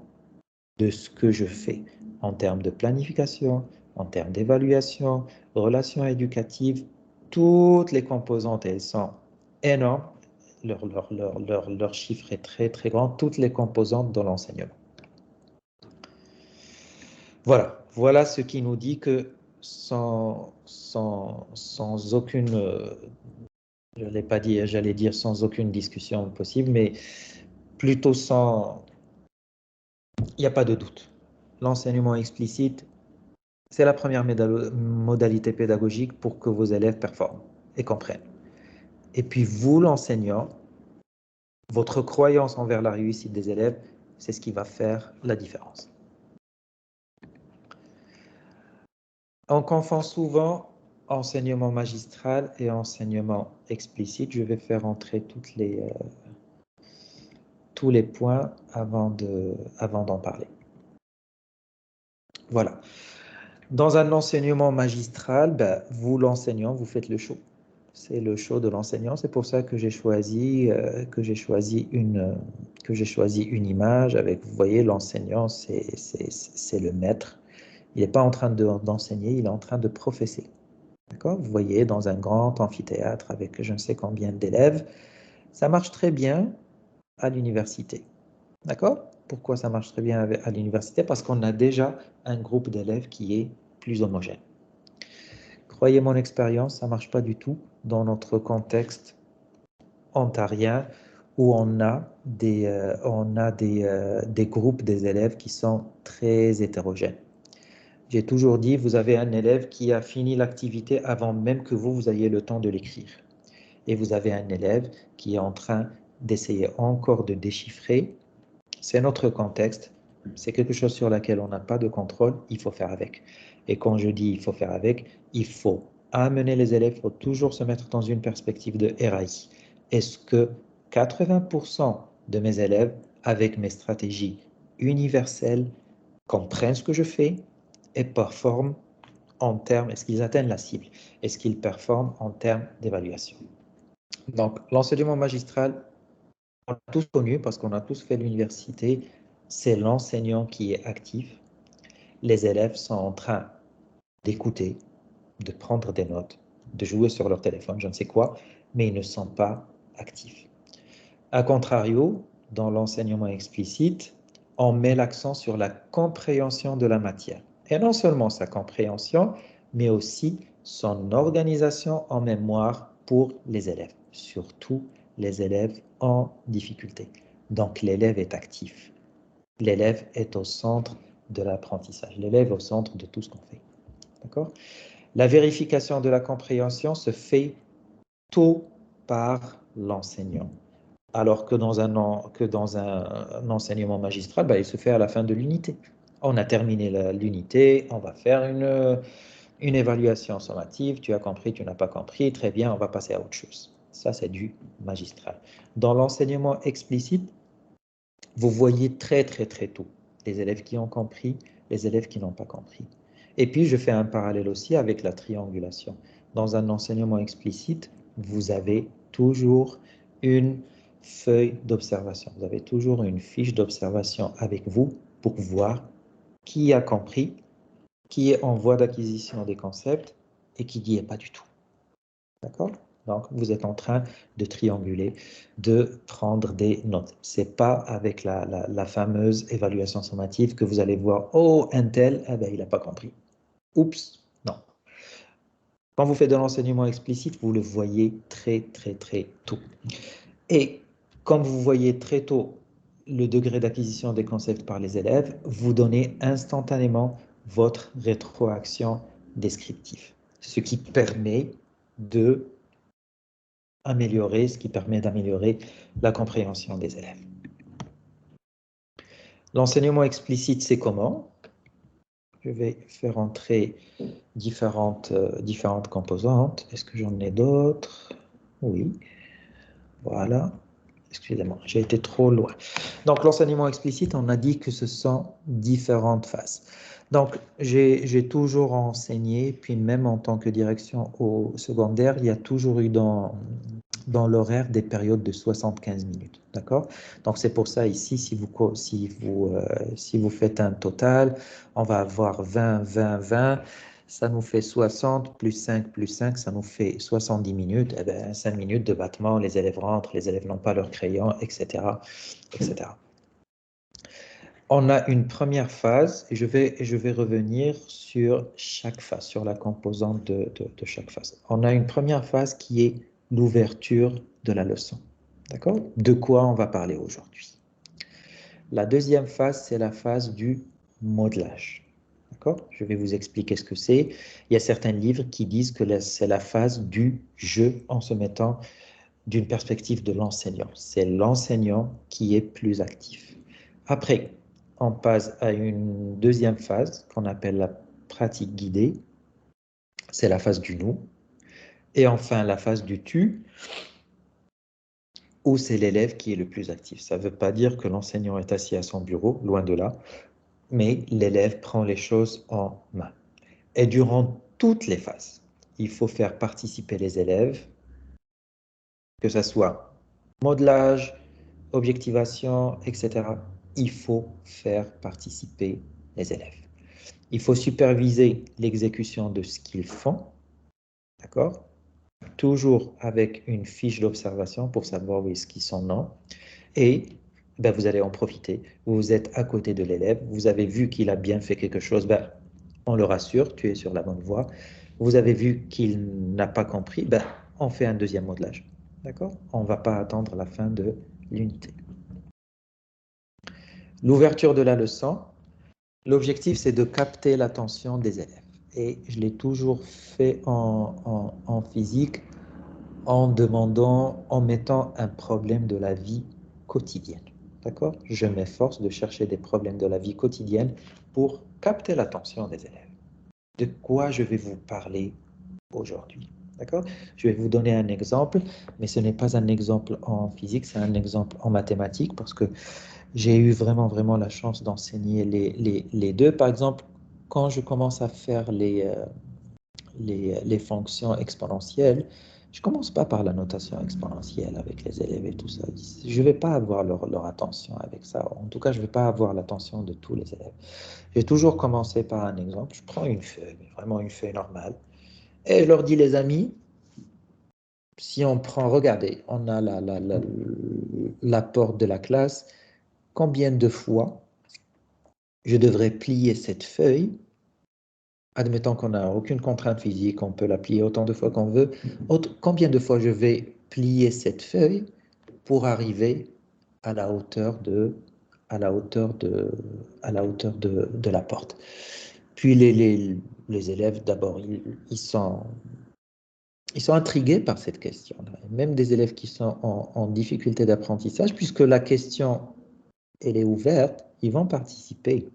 de ce que je fais en termes de planification, en termes d'évaluation, relations éducatives. Toutes les composantes, elles sont énormes. Leur chiffre est très, très grand. Toutes les composantes dans l'enseignement. Voilà ce qui nous dit que sans aucune, je ne l'ai pas dit, j'allais dire sans aucune discussion possible, mais plutôt sans, il n'y a pas de doute. L'enseignement explicite, c'est la première modalité pédagogique pour que vos élèves performent et comprennent. Et puis vous, l'enseignant, votre croyance envers la réussite des élèves, c'est ce qui va faire la différence. On confond souvent enseignement magistral et enseignement explicite. Je vais faire entrer tous les points avant d'en parler. Voilà. Dans un enseignement magistral, vous, l'enseignant, vous faites le show. C'est le show de l'enseignant. C'est pour ça que j'ai choisi une image avec, vous voyez, l'enseignant, c'est le maître. Il n'est pas en train d'enseigner, il est en train de professer. D'accord ? Vous voyez, dans un grand amphithéâtre avec je ne sais combien d'élèves, ça marche très bien à l'université. D'accord ? Pourquoi ça marche très bien à l'université ? Parce qu'on a déjà un groupe d'élèves qui est plus homogène. Croyez mon expérience, ça ne marche pas du tout dans notre contexte ontarien où on a des groupes des élèves qui sont très hétérogènes. J'ai toujours dit, vous avez un élève qui a fini l'activité avant même que vous ayez le temps de l'écrire. Et vous avez un élève qui est en train d'essayer encore de déchiffrer. C'est notre contexte, c'est quelque chose sur lequel on n'a pas de contrôle, il faut faire avec. Et quand je dis il faut faire avec, il faut amener les élèves, il faut toujours se mettre dans une perspective de RAI. Est-ce que 80% de mes élèves, avec mes stratégies universelles, comprennent ce que je fais et performent en termes, est-ce qu'ils atteignent la cible? Est-ce qu'ils performent en termes d'évaluation? Donc, l'enseignement magistral, on a tous connu parce qu'on a tous fait l'université, c'est l'enseignant qui est actif. Les élèves sont en train d'écouter, de prendre des notes, de jouer sur leur téléphone, je ne sais quoi, mais ils ne sont pas actifs. A contrario, dans l'enseignement explicite, on met l'accent sur la compréhension de la matière. Et non seulement sa compréhension, mais aussi son organisation en mémoire pour les élèves, surtout les élèves en difficulté. Donc l'élève est actif. L'élève est au centre de l'apprentissage. L'élève est au centre de tout ce qu'on fait. D'accord ? La vérification de la compréhension se fait tôt par l'enseignant. Alors que dans un enseignement magistral, il se fait à la fin de l'unité. On a terminé l'unité, on va faire une évaluation sommative, tu as compris, tu n'as pas compris, très bien, on va passer à autre chose. Ça, c'est du magistral. Dans l'enseignement explicite, vous voyez très, très, très tôt les élèves qui ont compris, les élèves qui n'ont pas compris. Et puis, je fais un parallèle aussi avec la triangulation. Dans un enseignement explicite, vous avez toujours une feuille d'observation. Vous avez toujours une fiche d'observation avec vous pour voir qui a compris, qui est en voie d'acquisition des concepts et qui n'y est pas du tout. D'accord ? Donc, vous êtes en train de trianguler, de prendre des notes. Ce n'est pas avec la fameuse évaluation sommative que vous allez voir « Oh, un tel, il n'a pas compris. » Oups, non. Quand vous faites de l'enseignement explicite, vous le voyez très, très, très tôt. Et comme vous voyez très tôt le degré d'acquisition des concepts par les élèves, vous donnez instantanément votre rétroaction descriptive, ce qui permet de améliorer, ce qui permet d'améliorer la compréhension des élèves. L'enseignement explicite, c'est comment? Je vais faire entrer différentes composantes. Est-ce que j'en ai d'autres? Oui. Voilà. Excusez-moi, j'ai été trop loin. Donc, l'enseignement explicite, on a dit que ce sont différentes phases. Donc, j'ai toujours enseigné, puis même en tant que direction au secondaire, il y a toujours eu dans l'horaire des périodes de 75 minutes. D'accord? Donc, c'est pour ça ici, si vous faites un total, on va avoir 20, 20, 20. Ça nous fait 60 plus 5 plus 5, ça nous fait 70 minutes. Eh bien, 5 minutes de battement, les élèves rentrent, les élèves n'ont pas leur crayon, etc., etc. On a une première phase, et je vais revenir sur chaque phase, sur la composante de chaque phase. On a une première phase qui est l'ouverture de la leçon. D'accord? De quoi on va parler aujourd'hui? La deuxième phase, c'est la phase du modelage. D'accord? Je vais vous expliquer ce que c'est. Il y a certains livres qui disent que c'est la phase du jeu en se mettant d'une perspective de l'enseignant. C'est l'enseignant qui est plus actif. Après, on passe à une deuxième phase qu'on appelle la pratique guidée. C'est la phase du nous. Et enfin, la phase du tu, où c'est l'élève qui est le plus actif. Ça ne veut pas dire que l'enseignant est assis à son bureau, loin de là, mais l'élève prend les choses en main. Et durant toutes les phases, il faut faire participer les élèves, que ce soit modelage, objectivation, etc. Il faut faire participer les élèves. Il faut superviser l'exécution de ce qu'ils font, d'accord? Toujours avec une fiche d'observation pour savoir où est-ce qu'ils sont non. Et ben, vous allez en profiter. Vous êtes à côté de l'élève, vous avez vu qu'il a bien fait quelque chose, ben, on le rassure, tu es sur la bonne voie. Vous avez vu qu'il n'a pas compris, ben, on fait un deuxième modelage. D'accord? On ne va pas attendre la fin de l'unité. L'ouverture de la leçon, l'objectif c'est de capter l'attention des élèves. Et je l'ai toujours fait en physique en demandant, en mettant un problème de la vie quotidienne. D'accord? Je m'efforce de chercher des problèmes de la vie quotidienne pour capter l'attention des élèves. De quoi je vais vous parler aujourd'hui? D'accord? Je vais vous donner un exemple, mais ce n'est pas un exemple en physique, c'est un exemple en mathématiques parce que j'ai eu vraiment la chance d'enseigner les deux. Par exemple, quand je commence à faire les fonctions exponentielles, je ne commence pas par la notation exponentielle avec les élèves et tout ça. Je ne vais pas avoir leur attention avec ça. En tout cas, je ne vais pas avoir l'attention de tous les élèves. Je vais toujours commencer par un exemple. Je prends une feuille, vraiment une feuille normale, et je leur dis, les amis, si on prend, regardez, on a la porte de la classe, combien de fois je devrais plier cette feuille? Admettons qu'on n'a aucune contrainte physique, on peut la plier autant de fois qu'on veut. Combien de fois je vais plier cette feuille pour arriver à la hauteur de la porte? Puis les élèves, d'abord, ils sont intrigués par cette question. Même des élèves qui sont en difficulté d'apprentissage, puisque la question, elle est ouverte, ils vont participer.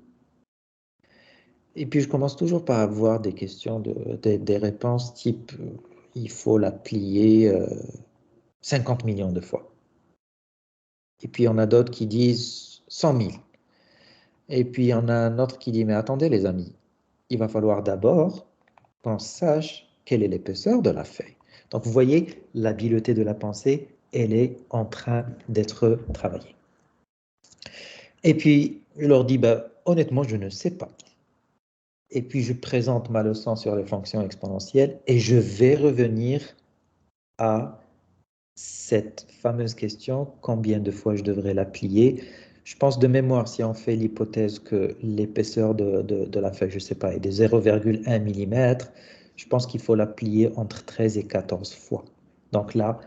Et puis, je commence toujours par avoir des questions, des réponses type il faut la plier 50 millions de fois. Et puis, on a d'autres qui disent 100 000. Et puis, on a un autre qui dit mais attendez les amis, il va falloir d'abord qu'on sache quelle est l'épaisseur de la feuille. Donc, vous voyez, l'habileté de la pensée, elle est en train d'être travaillée. Et puis, je leur dis honnêtement, je ne sais pas. Et puis, je présente ma leçon sur les fonctions exponentielles et je vais revenir à cette fameuse question, combien de fois je devrais la plier? Je pense de mémoire, si on fait l'hypothèse que l'épaisseur de la feuille, je ne sais pas, est de 0,1 mm, je pense qu'il faut la plier entre 13 et 14 fois. Donc là,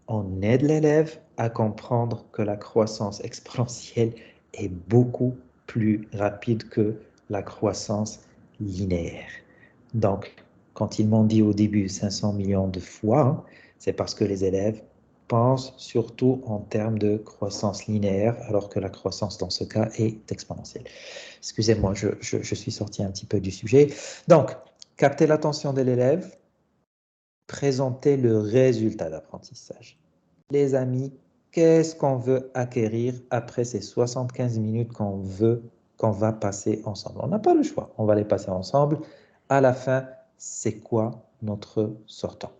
on aide l'élève à comprendre que la croissance exponentielle est beaucoup plus rapide que la croissance linéaire. Donc, quand ils m'ont dit au début 500 millions de fois, c'est parce que les élèves pense surtout en termes de croissance linéaire, alors que la croissance dans ce cas est exponentielle. Excusez-moi, je suis sorti un petit peu du sujet. Donc, capter l'attention de l'élève, présenter le résultat d'apprentissage. Les amis, qu'est-ce qu'on veut acquérir après ces 75 minutes qu'on va passer ensemble? On n'a pas le choix, on va les passer ensemble. À la fin, c'est quoi notre sortant?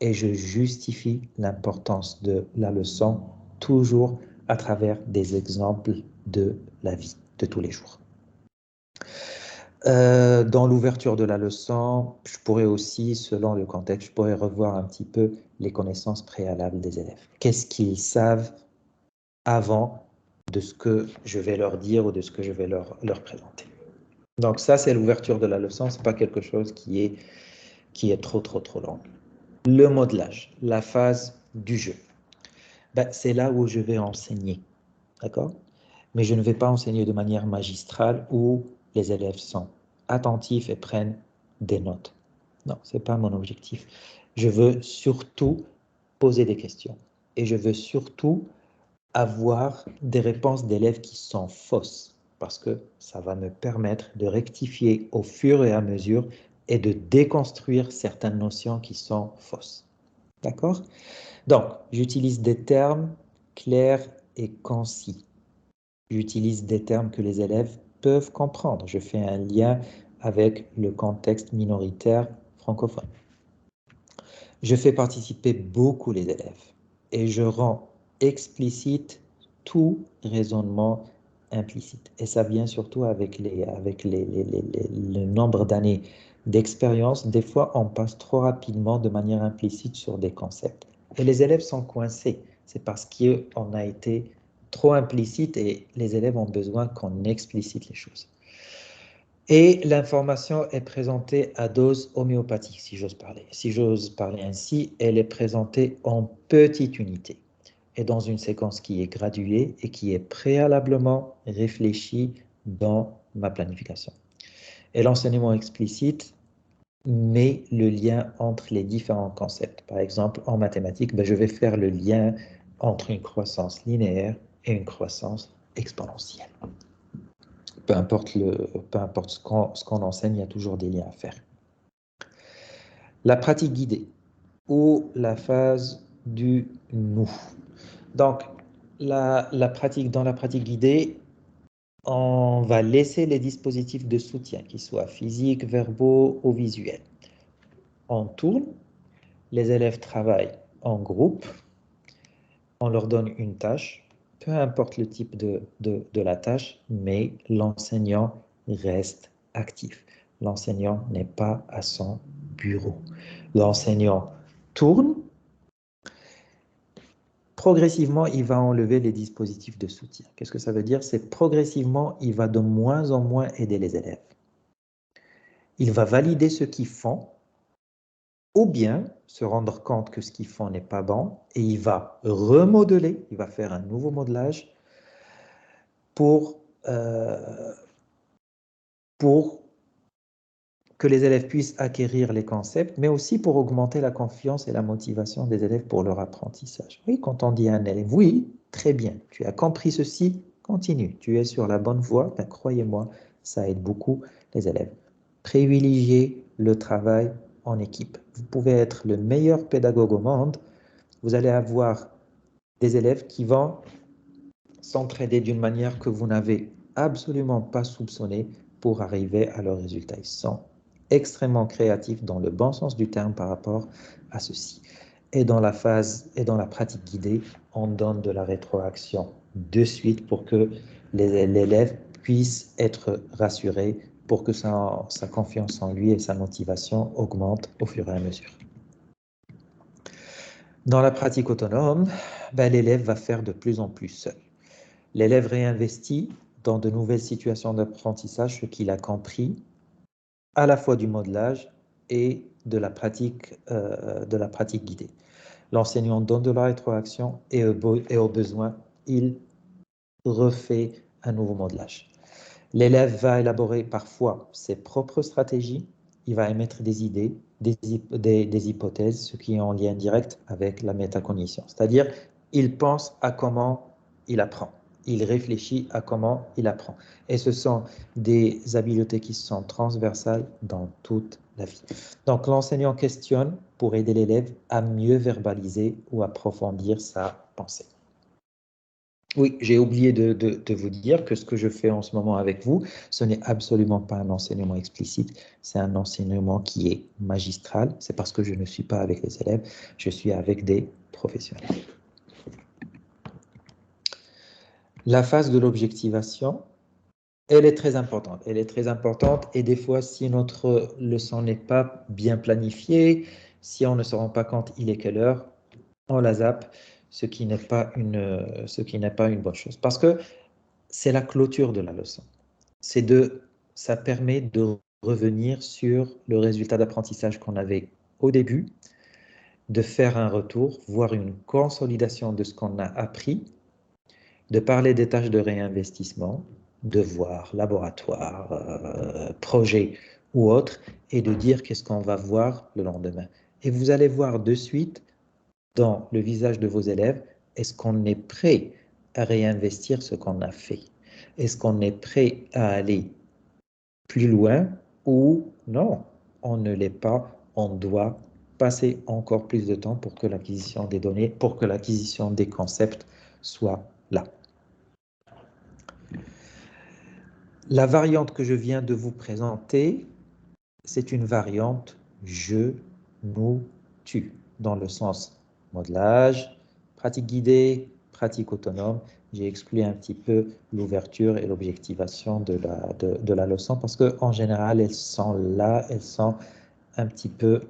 Et je justifie l'importance de la leçon toujours à travers des exemples de la vie de tous les jours. Dans l'ouverture de la leçon, je pourrais aussi, selon le contexte, je pourrais revoir un petit peu les connaissances préalables des élèves. Qu'est-ce qu'ils savent avant de ce que je vais leur dire ou de ce que je vais leur présenter. Donc ça, c'est l'ouverture de la leçon, ce n'est pas quelque chose qui est trop long. Le modelage, la phase du jeu, c'est là où je vais enseigner, d'accord? Mais je ne vais pas enseigner de manière magistrale où les élèves sont attentifs et prennent des notes. Non, ce n'est pas mon objectif. Je veux surtout poser des questions et je veux surtout avoir des réponses d'élèves qui sont fausses parce que ça va me permettre de rectifier au fur et à mesure et de déconstruire certaines notions qui sont fausses. D'accord? Donc, j'utilise des termes clairs et concis. J'utilise des termes que les élèves peuvent comprendre. Je fais un lien avec le contexte minoritaire francophone. Je fais participer beaucoup les élèves et je rends explicite tout raisonnement implicite. Et ça vient surtout avec le nombre d'années d'expérience. Des fois, on passe trop rapidement de manière implicite sur des concepts. Et les élèves sont coincés. C'est parce qu'on a été trop implicite et les élèves ont besoin qu'on explicite les choses. Et l'information est présentée à dose homéopathique, si j'ose parler. Si j'ose parler ainsi, elle est présentée en petites unités et dans une séquence qui est graduée et qui est préalablement réfléchie dans ma planification. Et l'enseignement explicite met le lien entre les différents concepts. Par exemple, en mathématiques, je vais faire le lien entre une croissance linéaire et une croissance exponentielle. Peu importe ce qu'on enseigne, il y a toujours des liens à faire. La pratique guidée ou la phase du nous. Donc, dans la pratique guidée, on va laisser les dispositifs de soutien, qu'ils soient physiques, verbaux ou visuels. On tourne, les élèves travaillent en groupe, on leur donne une tâche, peu importe le type de la tâche, mais l'enseignant reste actif. L'enseignant n'est pas à son bureau. L'enseignant tourne. Progressivement, il va enlever les dispositifs de soutien. Qu'est-ce que ça veut dire? C'est progressivement, il va de moins en moins aider les élèves. Il va valider ce qu'ils font, ou bien se rendre compte que ce qu'ils font n'est pas bon, et il va remodeler, il va faire un nouveau modelage pour que les élèves puissent acquérir les concepts, mais aussi pour augmenter la confiance et la motivation des élèves pour leur apprentissage. Oui, quand on dit à un élève, oui, très bien, tu as compris ceci, continue, tu es sur la bonne voie, croyez-moi, ça aide beaucoup les élèves. Privilégiez le travail en équipe. Vous pouvez être le meilleur pédagogue au monde, vous allez avoir des élèves qui vont s'entraider d'une manière que vous n'avez absolument pas soupçonnée pour arriver à leurs résultats. Ils sont extrêmement créatifs dans le bon sens du terme par rapport à ceci. Et dans la pratique guidée, on donne de la rétroaction de suite pour que l'élève puisse être rassuré, pour que sa confiance en lui et sa motivation augmentent au fur et à mesure. Dans la pratique autonome, l'élève va faire de plus en plus seul. L'élève réinvestit dans de nouvelles situations d'apprentissage ce qu'il a compris, à la fois du modelage et de la pratique guidée. L'enseignant donne de la rétroaction et au besoin, il refait un nouveau modelage. L'élève va élaborer parfois ses propres stratégies, il va émettre des idées, des hypothèses, ce qui est en lien direct avec la métacognition. C'est-à-dire, il pense à comment il apprend. Il réfléchit à comment il apprend. Et ce sont des habiletés qui sont transversales dans toute la vie. Donc, l'enseignant questionne pour aider l'élève à mieux verbaliser ou approfondir sa pensée. Oui, j'ai oublié de vous dire que ce que je fais en ce moment avec vous, ce n'est absolument pas un enseignement explicite, c'est un enseignement qui est magistral. C'est parce que je ne suis pas avec les élèves, je suis avec des professionnels. La phase de l'objectivation, elle est très importante. Elle est très importante et des fois, si notre leçon n'est pas bien planifiée, si on ne se rend pas compte il est quelle heure, on la zappe, ce qui n'est pas une bonne chose. Parce que c'est la clôture de la leçon. Ça permet de revenir sur le résultat d'apprentissage qu'on avait au début, de faire un retour, voire une consolidation de ce qu'on a appris, de parler des tâches de réinvestissement, devoirs, laboratoire, projet ou autre, et de dire qu'est-ce qu'on va voir le lendemain. Et vous allez voir de suite dans le visage de vos élèves, est-ce qu'on est prêt à réinvestir ce qu'on a fait? Est-ce qu'on est prêt à aller plus loin ou non? On ne l'est pas, on doit passer encore plus de temps pour que l'acquisition des données, pour que l'acquisition des concepts soit là. La variante que je viens de vous présenter, c'est une variante je, nous, tu, dans le sens modelage, pratique guidée, pratique autonome. J'ai exclu un petit peu l'ouverture et l'objectivation de la leçon parce qu'en général, elles sont là, elles sont un petit peu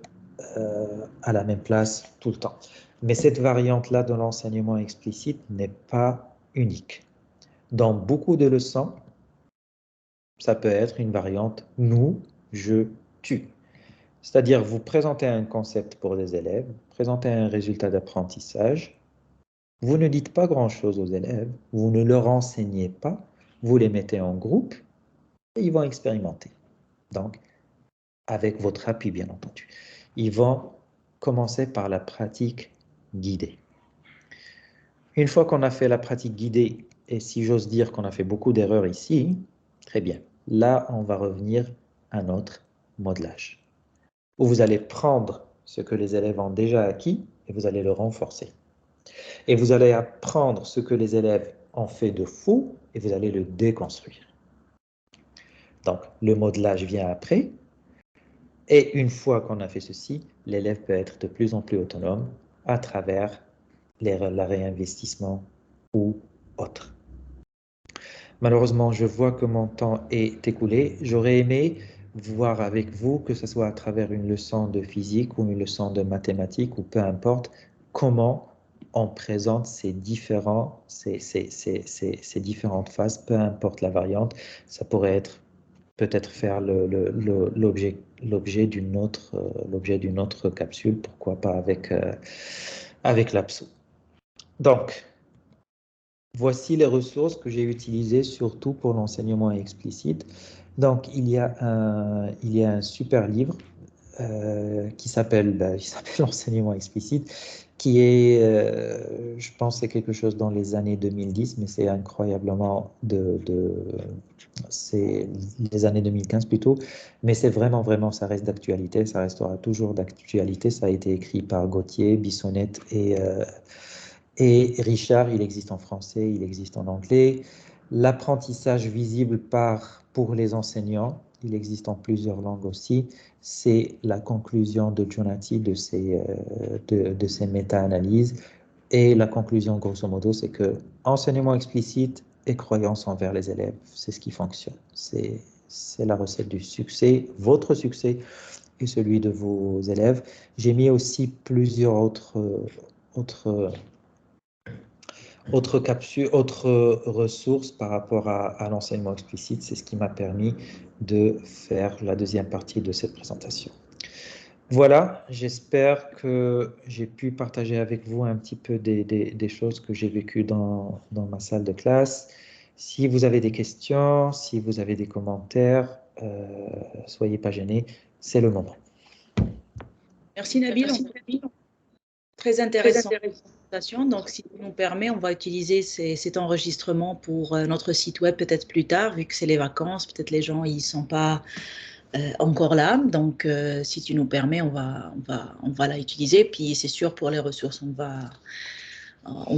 à la même place tout le temps. Mais cette variante-là de l'enseignement explicite n'est pas unique. Dans beaucoup de leçons, ça peut être une variante nous, je, tu. C'est-à-dire, vous présentez un concept pour les élèves, présentez un résultat d'apprentissage, vous ne dites pas grand-chose aux élèves, vous ne leur enseignez pas, vous les mettez en groupe et ils vont expérimenter. Donc, avec votre appui, bien entendu. Ils vont commencer par la pratique guidée. Une fois qu'on a fait la pratique guidée, et si j'ose dire qu'on a fait beaucoup d'erreurs ici, très bien. Là, on va revenir à notre modelage, où vous allez prendre ce que les élèves ont déjà acquis et vous allez le renforcer. Et vous allez apprendre ce que les élèves ont fait de faux et vous allez le déconstruire. Donc, le modelage vient après. Et une fois qu'on a fait ceci, l'élève peut être de plus en plus autonome à travers le réinvestissement ou autre. Malheureusement, je vois que mon temps est écoulé. J'aurais aimé voir avec vous, que ce soit à travers une leçon de physique ou une leçon de mathématiques ou peu importe, comment on présente ces différentes phases, peu importe la variante. Ça pourrait être peut-être faire l'objet d'une autre capsule, pourquoi pas avec l'abso. Donc, voici les ressources que j'ai utilisées surtout pour l'enseignement explicite. Donc, il y a un super livre qui s'appelle l'enseignement explicite, qui est, je pense, c'est quelque chose dans les années 2010, mais c'est incroyablement c'est les années 2015 plutôt, mais c'est vraiment, ça reste d'actualité, ça restera toujours d'actualité. Ça a été écrit par Gauthier, Bissonnette et Richard. Il existe en français, il existe en anglais. L'apprentissage visible pour les enseignants, il existe en plusieurs langues aussi. C'est la conclusion de Jonati de ces méta-analyses. Et la conclusion, grosso modo, c'est que enseignement explicite et croyance envers les élèves, c'est ce qui fonctionne. C'est la recette du succès, votre succès et celui de vos élèves. J'ai mis aussi plusieurs autres capsule, autre ressource par rapport à l'enseignement explicite. C'est ce qui m'a permis de faire la deuxième partie de cette présentation. Voilà, j'espère que j'ai pu partager avec vous un petit peu des choses que j'ai vécues dans ma salle de classe. Si vous avez des questions, si vous avez des commentaires, soyez pas gênés. c'est le moment. Merci Nabil. Très intéressant. Donc, si tu nous permets, on va utiliser cet enregistrement pour notre site web peut-être plus tard, vu que c'est les vacances, peut-être les gens ils sont pas encore là. Donc, si tu nous permets, on va la utiliser. Puis, c'est sûr pour les ressources, on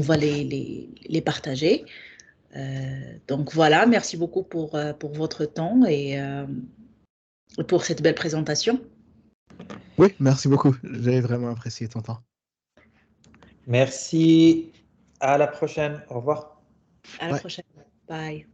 va les partager. Donc voilà, merci beaucoup pour votre temps et pour cette belle présentation. Oui, merci beaucoup. J'ai vraiment apprécié ton temps. Merci. À la prochaine. Au revoir. À la prochaine. Bye.